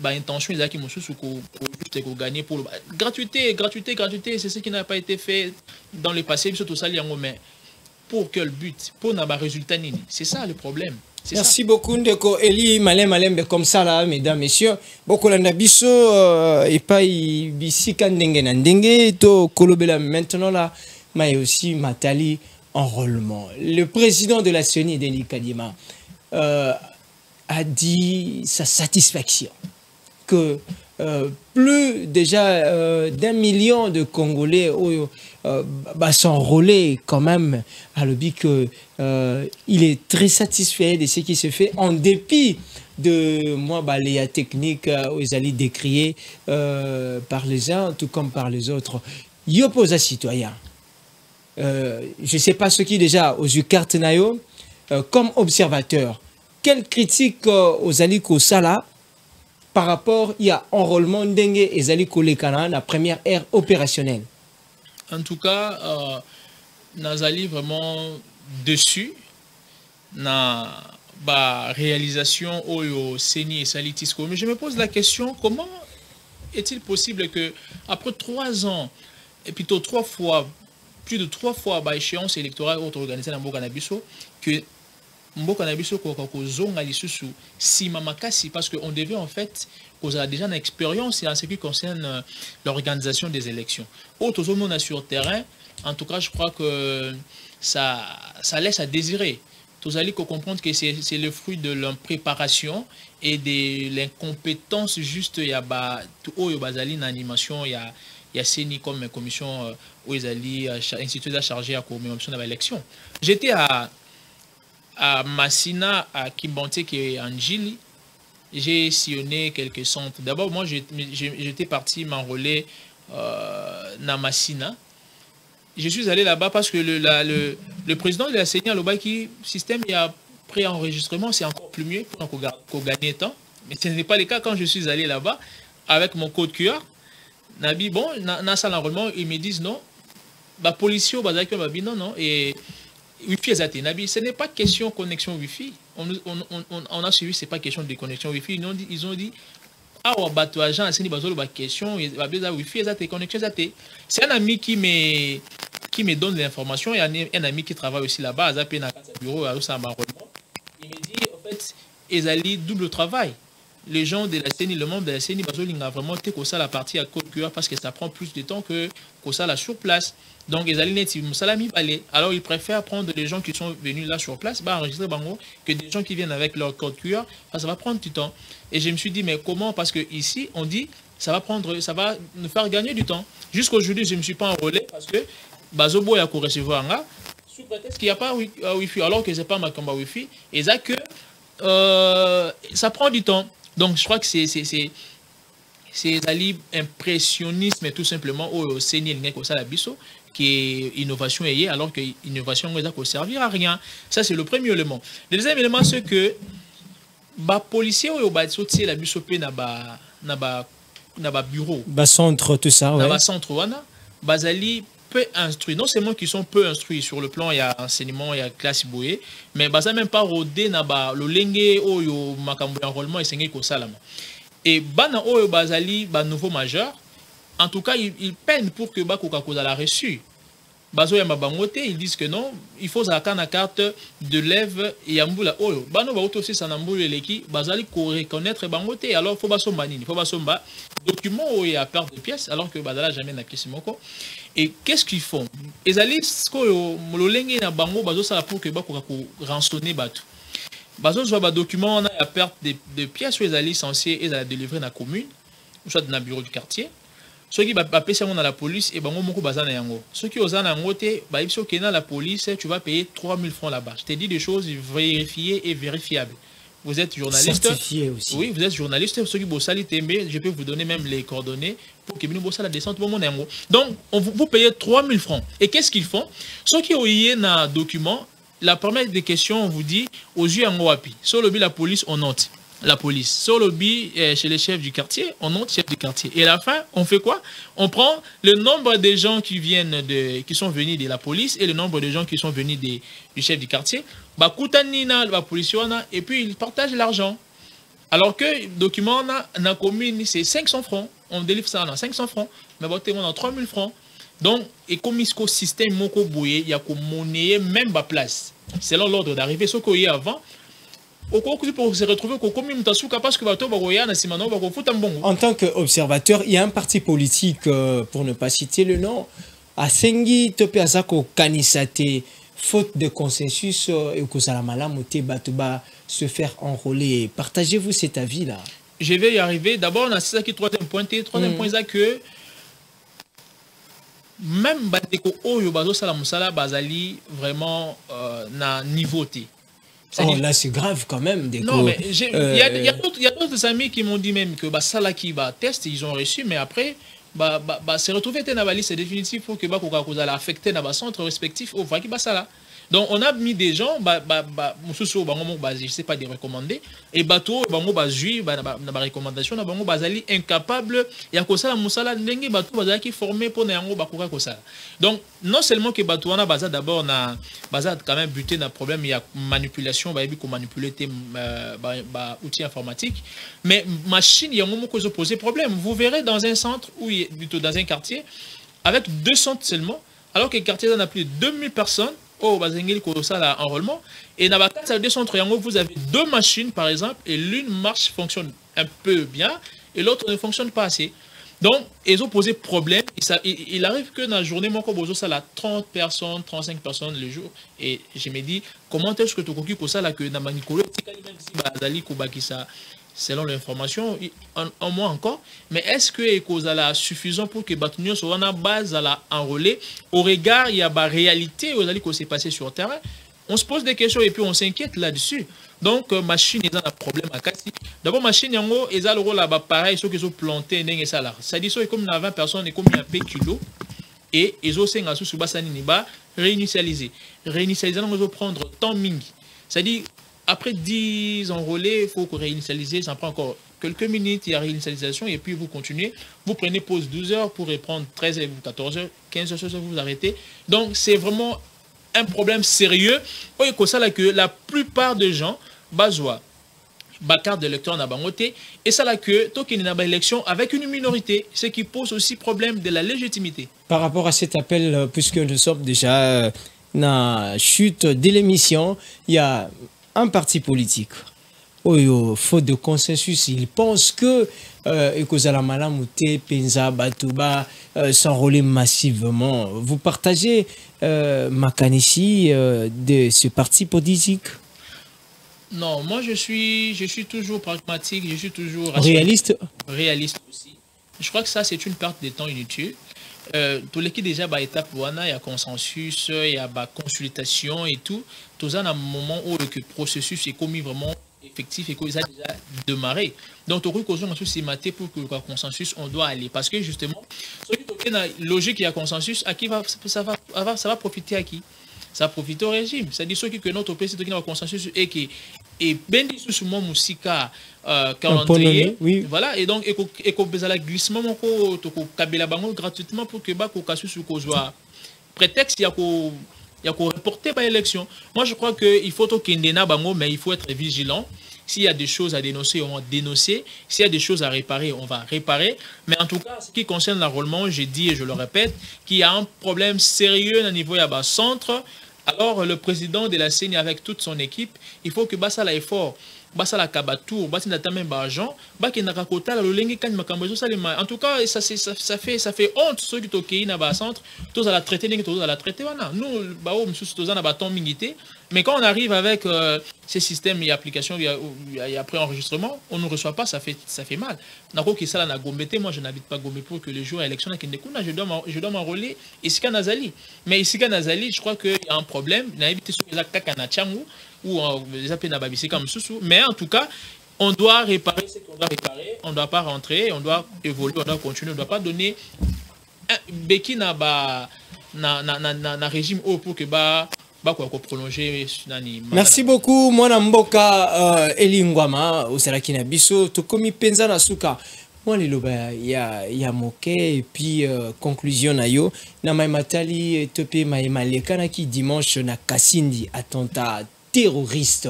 ba intention ezaki mususu ko juste ko gagner pour gratuité, c'est ce qui n'a pas été fait dans le passé biso to sali yango, mais pour quel but? Pour na ba résultat nini? C'est ça le problème. Merci beaucoup Ndeko Eli Malem comme ça là, mesdames, messieurs. Beaucoup la nabiso et pas bisika ndenge na ndenge to kolobela maintenant là, mais aussi Matali enrôlement. Le président de la CENI, Denis Kadima, a dit sa satisfaction que plus déjà d'1 million de Congolais s'enrôler quand même à l'objet que il est très satisfait de ce qui se fait en dépit de moi les techniques aux alliés décriées par les uns tout comme par les autres. Il oppose à citoyen. Je ne sais pas ce qui déjà aux carte nayo comme observateur. Quelle critique aux alliés Sala par rapport il y a enrôlement dengue et alliés Kolekana la première ère opérationnelle. En tout cas, Nazali vraiment dessus na ba réalisation au CENI et Salitisco. Mais je me pose la question, comment est-il possible que après 3 ans et plutôt 3 fois, plus de 3 fois bah, échéance électorale auto-organisée dans Mboka Nabiso, que Mboka Nabiso zonga lisusu si mamakasi parce qu'on devait en fait qu'on a déjà une expérience en ce qui concerne l'organisation des élections. Autre zone sur terrain, en tout cas je crois que ça laisse à désirer. Tous allez comprendre que c'est le fruit de leur préparation et de l'incompétence juste il y a bazali animation il y a CENI comme commission où ils allaient institut chargé à commémoration de l'élection. J'étais à Massina, à Kimbanteke et Anjili, j'ai sillonné quelques centres. D'abord, moi, j'étais parti m'enrôler dans Massina. Je suis allé là-bas parce que le président de la CENI, le qui système, il y a pré-enregistrement, c'est encore plus mieux pour gagner temps. Mais ce n'est pas le cas quand je suis allé là-bas avec mon code QR. Nabi, bon, dans ça l'enrôlement, ils me disent non. Bah, policier, non, et Wi-Fi Nabi, ce n'est pas question de connexion Wi-Fi. On a suivi, ce n'est pas question de connexion Wi-Fi. Ils ont dit, ah, bateau agent, c'est une question, Wi-Fi connexion. C'est un ami qui me donne l'information et un ami qui travaille aussi là-bas, à bureau, à il me dit, en fait, ils allaient double travail. Les gens de la CENI, le membre de la CENI, ils ont vraiment été ça la partie à code QR parce que ça prend plus de temps que ça là sur place. Donc, ils allaient alors ils préfèrent prendre les gens qui sont venus là sur place, enregistrer bango, que des gens qui viennent avec leur code QR, ça va prendre du temps. Et je me suis dit, mais comment? Parce que ici, on dit, ça va nous faire gagner du temps. Jusqu'aujourd'hui, je ne me suis pas enrôlé parce que Bazobo a recevoir un gars, sous prétexte qu'il n'y a pas Wi-Fi, alors que ce n'est pas ma combat Wi-Fi, et ça que ça prend du temps. Donc, je crois que c'est impressionnisme tout simplement au CENI qui est innovation alors que l'innovation ne va servir à rien. Ça, c'est le premier élément. Le deuxième élément, c'est que les policiers ont sorti la bisopé dans le bureau. Centre, tout ça, dans le centre, Bazali peu instruits. Non seulement qu'ils sont peu instruits sur le plan, il y a enseignement, il y a classe bouée, mais ça même pas rodé na ba le lengue ou yo makambo enrôlement et sengi ko salama. Et bana oyo bazali ba nouveau majeur, en tout cas ils peinent pour que ba koka la reçu. Bazo ya mabangote, ils disent que non, il faut zaka na carte de lève et yambula oyo. Bano ba auto aussi sanambulu eleki, bazali ko reconnaître bangote, alors faut ba somba nini, faut ba somba document où il y a perte de pièces alors que bazala jamais na pièce moko. Et qu'est-ce qu'ils font? Ils allaient mololenge na bango bazo sala pour que ba koka rançonner batu. Bazo soit ba document on a perte de pièces où ils allaient censés ils allaient délivrer na commune ou soit dans le bureau du quartier. Ceux qui va passer dans la police et bango moko bazana yango. Ceux qui osana ngote ba ipso kena la police tu vas payer 3000 francs là-bas. Je t'ai dit des choses vérifiées et vérifiables. Vous êtes journaliste. Certifié aussi. Oui, vous êtes journaliste. Ceux qui bossali tembe, je peux vous donner même les coordonnées pour que vous bossez la descente pour mon yango. Donc vous payez 3000 francs. Et qu'est-ce qu'ils font? Ceux qui ont eu un document, la première des questions on vous dit aux yeux en wapi. Sur le but la police on note. la police. Sur le lobby, chez les chefs du quartier, on note chef du quartier. Et à la fin, on fait quoi? On prend le nombre de gens qui sont venus de la police et le nombre de gens qui sont venus du chef du quartier. Bah, kutanina, la police, et puis ils partagent l'argent. Alors que le document na commune, c'est 500 francs. On délivre ça à 500 francs. Mais bon, on a 3000 francs. Donc, et comme il y a un système moko bouillé, il y a une monnaie même à place. Selon l'ordre d'arrivée, ce qu'il y a avant, pour se retrouver parce que en tant qu'observateur, il y a un parti politique, pour ne pas citer le nom, à Sengi Topiazako Kanisate, faute de consensus, et que Salamala Moté Batouba se faire enrôler. Partagez-vous cet avis-là? Je vais y arriver. D'abord, on a ça qui troisième point, c'est que même Bateko Oyo Bazo Salamusala Bazali vraiment na niveauté. Oh, là, c'est grave quand même. Non, mais il y a d'autres amis qui m'ont dit même que ça là qui va test, ils ont reçu, mais après, c'est retrouvé dans la liste définitive pour que vous allez affecter dans le centre respectif au qui ça là. Donc, on a mis des gens, je ne sais pas, des recommandés, et bateau, la recommandation, incapable, il y a que ça, la moussala, n'engue bateau, qui formé pour n'engo bakura que ça. Donc, non seulement que bateau, on a basé d'abord, on a quand même buté dans le problème, il y a manipulation, il y a manipuler tes outils informatiques, mais machine, il y a un moment que ça pose problème. Vous verrez dans un centre, ou plutôt dans un quartier, avec 200 seulement, alors que le quartier en a plus de 2000 personnes, au Bazengeli Kosala enrôlement, et dans la 200 triangles, vous avez deux machines par exemple, et l'une fonctionne un peu bien, et l'autre ne fonctionne pas assez. Donc, ils ont posé problème. Il arrive que dans la journée, moi, comme ça, là, 30 personnes, 35 personnes le jour, et je me dis, comment est-ce que tu as ça là que dans Manikolo, selon l'information, en moins encore, mais est-ce que c'est suffisant pour que Batunio soit en base à la enrôler au regard, il y a la réalité qui s'est passé sur le terrain? On se pose des questions et puis on s'inquiète là-dessus. Donc, machine, il y a un problème à casser. D'abord, machine, il y a le rôle là-bas pareil, ceux qui sont plantés, ça dit, comme il y a 20 personnes et comme il y a peu kilos, et ils ont réinitialiser. Réinitialiser, on va prendre temps ming. C'est-à-dire, après 10 enrôlés, il faut réinitialiser, ça prend encore quelques minutes, il y a réinitialisation, et puis vous continuez, vous prenez pause 12 heures pour reprendre 13 h 14 h 15 h vous vous arrêtez. Donc c'est vraiment un problème sérieux. C'est ça que la plupart des gens, bazoua, carte d'électeur n'a pas voté, et ça là que token n'a pas élection avec une minorité, ce qui pose aussi problème de la légitimité. Par rapport à cet appel, puisque nous sommes déjà dans la chute de l'émission, il y a un parti politique, faute de consensus, il pense que Ekozala Mouté, Penza, Batouba s'enrôler massivement. Vous partagez Makanishi de ce parti politique? Non, moi je suis toujours pragmatique, je suis toujours réaliste aussi. Je crois que ça c'est une perte de temps inutile. Tout l'équipe déjà étape il y a consensus, il y a consultation et tout. Tout ça, à un moment où le processus est commis vraiment effectif et que ça a déjà démarré. Donc, tout le maté pour que le consensus, on doit aller. Parce que justement, la logique, il y a consensus, à qui ça va profiter à qui? Ça profite au régime. C'est-à-dire ceux qui notre pays, c'est qui a consensus et qui est bien dit sous mon moussika calendrier. Oui. Voilà, et donc, et qu'on a glissement gratuitement pour que casus soit prétexte, il y a qu'on reporter par l'élection. Moi, je crois qu'il faut mais il faut être vigilant. S'il y a des choses à dénoncer, on va dénoncer. S'il y a des choses à réparer, on va réparer. Mais en tout cas, ce qui concerne l'enrôlement, j'ai dit et je le répète, qu'il y a un problème sérieux au niveau du centre. Alors, le président de la CENI avec toute son équipe, il faut que ça l'effort. La kabatou, en tout cas, ça fait honte ceux qui sont dans le centre, tous à la traiter, tous à la traiter. Nous, mais quand on arrive avec ces systèmes et applications, il y a pré-enregistrement, on ne reçoit pas, ça fait mal. Moi, je n'habite pas Gombe pour que le jour à l'élection, je dois m'enrôler ici à Nazali. Mais ici à Nazali, je crois qu'il y a un problème. Mais en tout cas, on doit réparer ce qu'on doit réparer, on ne doit pas rentrer, on doit évoluer, on doit continuer, on ne doit pas donner un béquille na régime haut pour que prolonger. Merci beaucoup, Mwana Mboka Elingwama, Osalaki na biso, tokomi penza na suka. Moi, les loba, ya moke, et puis conclusion na yo, na maimatali, tope maimalekana qui dimanche na Kasindi, attentat terroriste.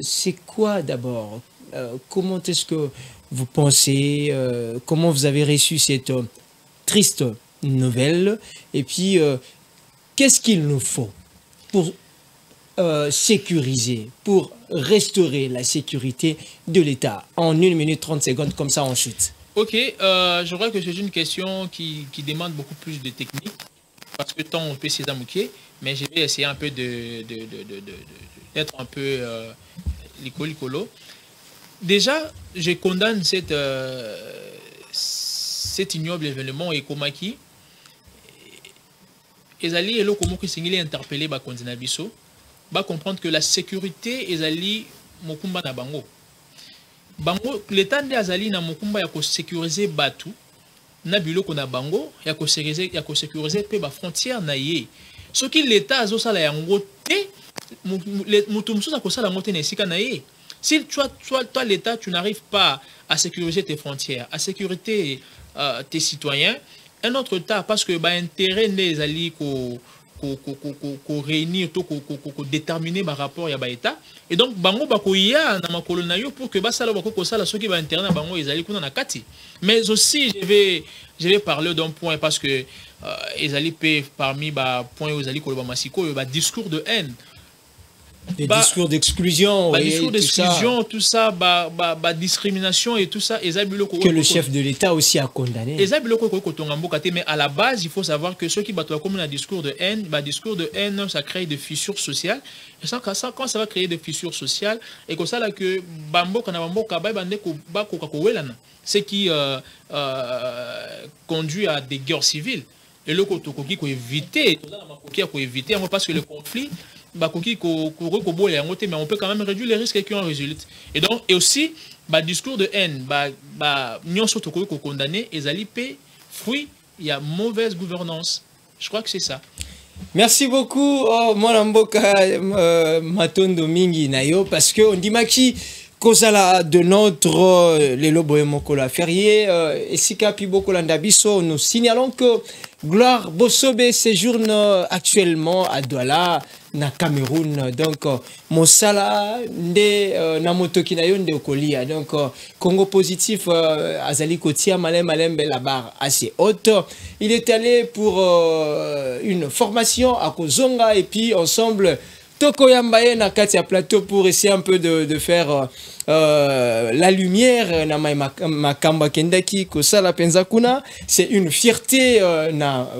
C'est quoi d'abord? Comment est-ce que vous pensez, comment vous avez reçu cette triste nouvelle? Et puis, qu'est-ce qu'il nous faut pour sécuriser, pour restaurer la sécurité de l'État? En 1 minute 30 secondes, comme ça on chute. Ok, je crois que c'est une question qui demande beaucoup plus de technique, parce que tant on peut s'y amouquer, mais je vais essayer un peu d'être un peu licolo. Déjà, je condamne cet ignoble événement et Komaki. Ezali elo komo ki singili interpellé ba kondina biso ba comprendre que la sécurité ezali mokumba na bango. Bango l'état de azali na mokumba ya ko sécuriser batu na biloko na bango ya ko sécuriser pe ba frontière na ye. Ce qui l'état azo sala yango te mutu mususa ko sala ngote na esika na ye. Si toi l'état tu n'arrives pas à sécuriser tes frontières, à sécuriser tes citoyens, un autre tas parce que bah intérêt des alliés ko réunir to ko déterminer par rapport ya ba état et donc bango ba ko ya na makolo na yo pour que ba sala ba ko sala ceux qui ba intérêt na bango les alliés kuna na kati. Mais aussi je vais parler d'un point parce que les alliés parmi ba point aux alliés ko ba masiko ba discours de haine. Des discours d'exclusion, discours d'exclusion, tout ça, discrimination et tout ça. Que le chef de l'État aussi a condamné. Mais à la base, il faut savoir que ceux qui battent comme un discours de haine, ça crée des fissures sociales. Et ça, quand ça va créer des fissures sociales, et que ça là que ce qui conduit à des guerres civiles. Et le côté qu'il éviter, parce que le conflit mais on peut quand même réduire les risques qui en résultent. Et donc, et aussi, discours de haine, condamné, fruit, il y a mauvaise gouvernance. Je crois que c'est ça. Merci beaucoup, Mwana Mboka Matondo Mingi Nayo, parce qu'on dit Maki, Kozala de notre les Lobo Mokola Ferrier, et Sikapi Bokola Ndabiso, nous signalons que Gloire Bosobe séjourne actuellement à Douala, na Cameroun. Donc, Mosala, Namotoki Nayo de Okolia. Donc, Congo positif, Azali Kotia, Malem la barre assez haute. Il est allé pour une formation à Kozonga et puis ensemble, Toko Yambaye na Katia Plateau pour essayer un peu de faire la lumière na Makamba Kendaki Kosala Penzakuna. C'est une fierté na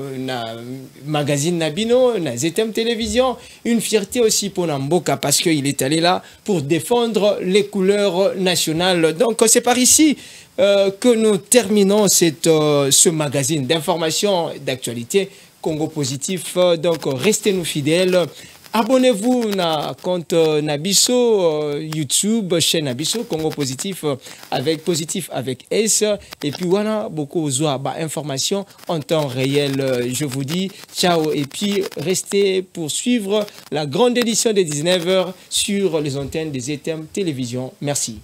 magazine Nabino, na ZTM Télévision, une fierté aussi pour Namboka parce qu'il est allé là pour défendre les couleurs nationales. Donc c'est par ici que nous terminons ce magazine d'information d'actualité Congo Positif. Donc restez-nous fidèles. Abonnez-vous na compte Nabiso YouTube, chaîne Nabiso Congo Positif avec S. Et puis voilà, beaucoup d'informations en temps réel. Je vous dis ciao et puis restez pour suivre la grande édition des 19h sur les antennes des ZTM Télévision. Merci.